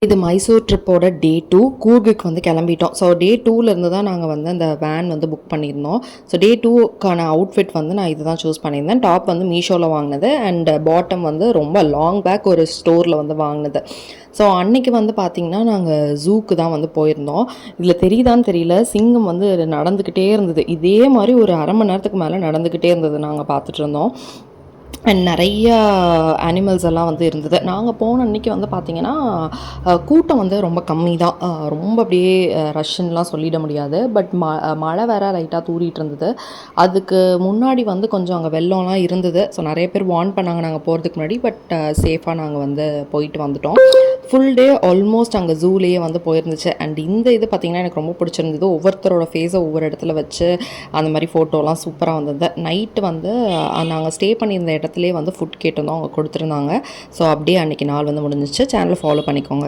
இது மைசூர் ட்ரிப்போட டே 2 கூர்குக்கு வந்து கிளம்பிட்டோம். ஸோ டே 2லேருந்து தான் நாங்கள் வந்து அந்த வேன் வந்து புக் பண்ணியிருந்தோம். ஸோ டே 2க்கான அவுட்ஃபிட் வந்து நான் இது தான் சூஸ் பண்ணியிருந்தேன். டாப் வந்து மீஷோவில் வாங்கினது அண்ட் பாட்டம் வந்து ரொம்ப லாங் பேக் ஒரு ஸ்டோரில் வந்து வாங்கினது. ஸோ அன்றைக்கி வந்து பார்த்திங்கன்னா நாங்கள் ஜூக்கு தான் வந்து போயிருந்தோம். இதில் தெரியுதான்னு தெரியல, சிங்கம் வந்து நடந்துக்கிட்டே இருந்தது. இதே மாதிரி ஒரு அரை மணி நேரத்துக்கு மேலே நடந்துக்கிட்டே இருந்தது. நாங்கள் பார்த்துட்டு இருந்தோம். அண்ட் நிறையா அனிமல்ஸ் எல்லாம் வந்து இருந்தது. நாங்கள் போன அன்றைக்கி வந்து பார்த்திங்கன்னா கூட்டம் வந்து ரொம்ப கம்மி தான். ரொம்ப அப்படியே ரஷ்ஷுன்னெலாம் சொல்லிட முடியாது. பட் மழை வேற லைட்டாக தூறிட்டு இருந்தது. அதுக்கு முன்னாடி வந்து கொஞ்சம் அங்கே வெள்ளம்லாம் இருந்தது. ஸோ நிறைய பேர் வார்ன் பண்ணாங்க நாங்கள் போகிறதுக்கு முன்னாடி. பட் சேஃபாக நாங்கள் வந்து போயிட்டு வந்துட்டோம். ஃபுல் டே ஆல்மோஸ்ட் அங்கே ஜூலேயே வந்து போயிருந்துச்சு. அண்ட் இந்த இது பார்த்திங்கன்னா எனக்கு ரொம்ப பிடிச்சிருந்தது. ஒவ்வொருத்தரோட ஃபேஸை ஒவ்வொரு இடத்துல வச்சு அந்த மாதிரி ஃபோட்டோலாம் சூப்பராக வந்தது. நைட்டு வந்து நாங்கள் ஸ்டே பண்ணியிருந்த இடத்துலேயே வந்து ஃபுட் கேட்டிருந்தோம், அவங்க கொடுத்துருந்தாங்க. ஸோ அப்படியே அன்றைக்கி நாள் வந்து முடிஞ்சிச்சு. சேனலை ஃபாலோ பண்ணிக்கோங்க.